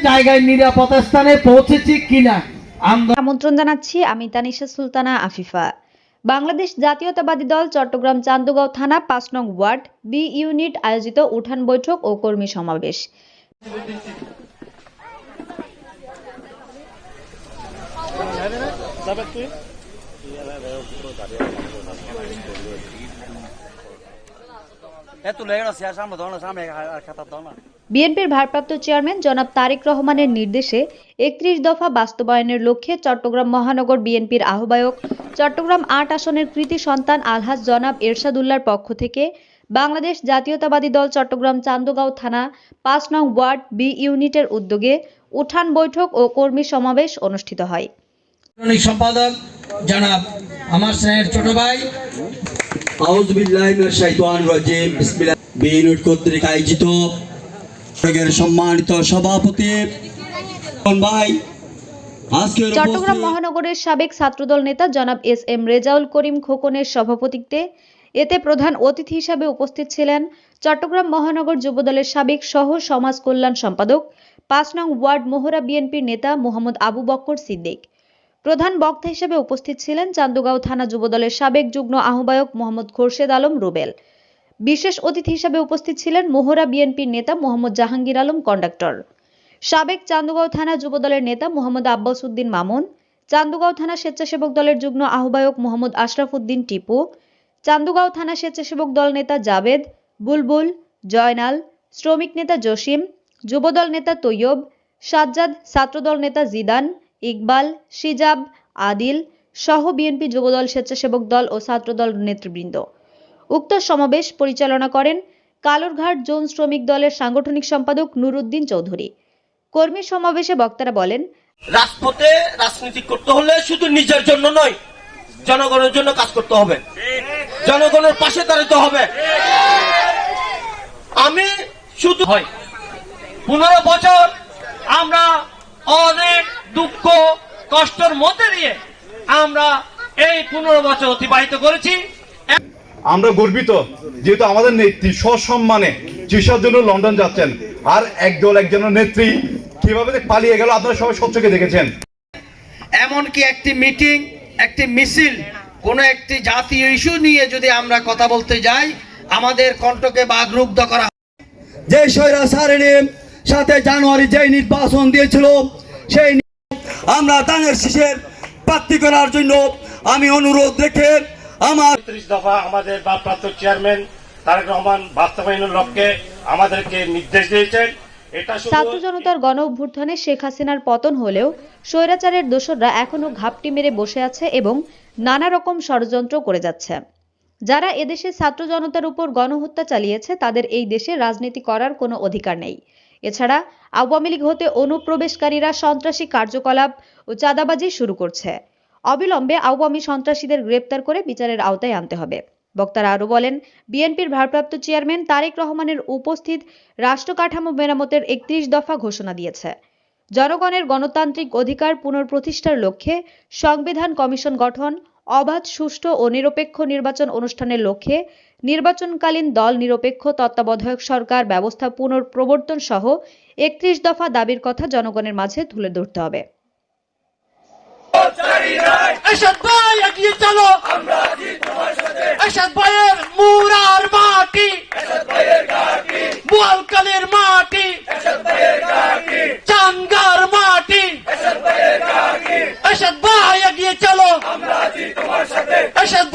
জায়গায় নিরাপদ স্থানে পৌঁছেছি কিনা। আমন্ত্রণ জানাচ্ছি আমি তানিশা সুলতানা আফিফা। বাংলাদেশ জাতীয়তাবাদী দল চট্টগ্রাম চান্দগাঁও থানা ৫ নং ওয়ার্ড বি ইউনিট আয়োজিত উঠান বৈঠক ও কর্মী সমাবেশ। বিএনপির ভারপ্রাপ্ত চেয়ারম্যান জনাব তারেক রহমানের নির্দেশে ৩১ দফা বাস্তবায়নের লক্ষ্যে চট্টগ্রাম মহানগর বিএনপির আহ্বায়ক চট্টগ্রাম ৮ আসনের কৃতি সন্তান আলহাজ জনাব এরশাদুল্লাহর পক্ষ থেকে বাংলাদেশ জাতীয়তাবাদী দল চট্টগ্রাম চান্দগাঁও থানা ৫ নং ওয়ার্ড বি ইউনিটের উদ্যোগে উঠান বৈঠক ও কর্মী সমাবেশ অনুষ্ঠিত হয়। সম্পাদক জনাব আমার স্নেহের ছোট ভাই আউযু বিল্লাহি মিনাশ শাইতানির রাজিম বিসমিল্লাহ বি ইউনিট কর্তৃক আয়োজিত সম্মানিত সভাপতি ভাই, চট্টগ্রাম মহানগরের সাবেক ছাত্রদল নেতা জনাব এস এম রেজাউল করিম খোকনের সভাপতিত্বে এতে প্রধান অতিথি হিসাবে উপস্থিত ছিলেন চট্টগ্রাম মহানগর যুবদলের সাবেক সহ সমাজ কল্যাণ সম্পাদক ৫ নং ওয়ার্ড মোহরা বিএনপির নেতা মোহাম্মদ আবু বক্কর সিদ্দিক। প্রধান বক্তা হিসেবে উপস্থিত ছিলেন চান্দগাঁও থানা যুবদলের সাবেক যুগ্ম আহ্বায়ক মোহাম্মদ খোরশেদ আলম রুবেল। বিশেষ অতিথি হিসেবে উপস্থিত ছিলেন মোহরা বিএনপির নেতা মোহাম্মদ জাহাঙ্গীর আলম কন্ডাক্টর, সাবেক চান্দগাঁও থানা যুবদলের নেতা মোহাম্মদ আব্বাস উদ্দিন মামুন, চান্দগাঁও থানা স্বেচ্ছাসেবক দলের যুগ্ম আহ্বায়ক মোহাম্মদ আশরাফ উদ্দিন টিপু, চান্দগাঁও থানা স্বেচ্ছাসেবক দল নেতা জাবেদ, বুলবুল, জয়নাল, শ্রমিক নেতা জসিম, যুবদল নেতা তৈয়ব, সাজ্জাদ, ছাত্রদল নেতা জিদান, ইকবাল, সিজাব, আদিল সহ বিএনপি যুবদল স্বেচ্ছাসেবক দল ও ছাত্রদল নেতৃবৃন্দ। উক্ত সমাবেশ পরিচালনা করেন কালুরঘাট জোন শ্রমিক দলের সাংগঠনিক সম্পাদক নুরুদ্দিন চৌধুরী। কর্মী সমাবেশে বক্তারা বলেন, রাজপথে রাজনীতি করতে হলে শুধু নিজের জন্য নয়, জনগণের জন্য কাজ করতে হবে, জনগণের পাশে দাঁড়াতে হবে। আমি শুধু 15 বছর আমরা অনেক দুঃখ কষ্টের মধ্যে দিয়ে আমরা এই 15 বছর অতিবাহিত করেছি। আমরা গর্বিত যেহেতু আমাদের নেত্রী সসম্মানে চিকিৎসার জন্য লন্ডন যাচ্ছেন, আর একদল একজনের নেত্রী কিভাবে পালিয়ে গেল আপনারা সবাই সবচেয়ে দেখেছেন। এমনকি একটি মিটিং, একটি মিছিল, কোনো একটি জাতীয় ইস্যু নিয়ে যদি আমরা কথা বলতে যাই, আমাদের কণ্ঠকে বাগরুদ্ধ করা। যে স্বৈরাচারের সাথে জানুয়ারি যে নির্বাচন দিয়েছিল সেই আমরা ধানের শীষের প্রার্থী করার জন্য আমি অনুরোধ রেখে আমার ৩০ দফা আমাদের ভারপ্রাপ্ত চেয়ারম্যান তারেক রহমান বাস্তবায়নের লক্ষ্যে আমাদেরকে নির্দেশ দিয়েছেন। ছাত্র জনতার গণ অভ্যুত্থানে শেখ হাসিনার পতন হলেও স্বৈরাচারের দোসররা এখনো ঘাপটি মেরে বসে আছে এবং নানা রকম ষড়যন্ত্র করে যাচ্ছে। যারা এদেশে ছাত্র জনতার উপর গণহত্যা চালিয়েছে তাদের এই দেশে রাজনীতি করার কোনো অধিকার নেই। এছাড়া আওয়ামী লীগ হতে অনুপ্রবেশকারীরা সন্ত্রাসী কার্যকলাপ ও চাঁদাবাজি শুরু করছে। অবিলম্বে আওয়ামী সন্ত্রাসীদের গ্রেপ্তার করে বিচারের আওতায় আনতে হবে। বক্তারা আরও বলেন, বিএনপির ভারপ্রাপ্ত চেয়ারম্যান তারেক রহমানের উপস্থিত রাষ্ট্র কাঠামো মেরামতের ৩১ দফা ঘোষণা দিয়েছে। জনগণের গণতান্ত্রিক অধিকার পুনঃপ্রতিষ্ঠার লক্ষ্যে সংবিধান কমিশন গঠন, অবাধ, সুষ্ঠু ও নিরপেক্ষ নির্বাচন অনুষ্ঠানের লক্ষ্যে নির্বাচনকালীন দল নিরপেক্ষ তত্ত্বাবধায়ক সরকার ব্যবস্থা পুনঃপ্রবর্তন সহ ৩১ দফা দাবির কথা জনগণের মাঝে তুলে ধরতে হবে। এরশাদ ভাই এগিয়ে চলো, আমরা আছি তোমার সাথে। এরশাদ ভাইয়ের মুরার মাটি, এরশাদ ভাইয়ের ঘাটি, বোয়ালখালীর মাটি, এরশাদ ভাইয়ের ঘাটি, চাঙ্গার মাটি, এরশাদ ভাইয়ের ঘাটি। এরশাদ ভাই এগিয়ে চলো, আমরা আছি তোমার সাথে। এরশাদ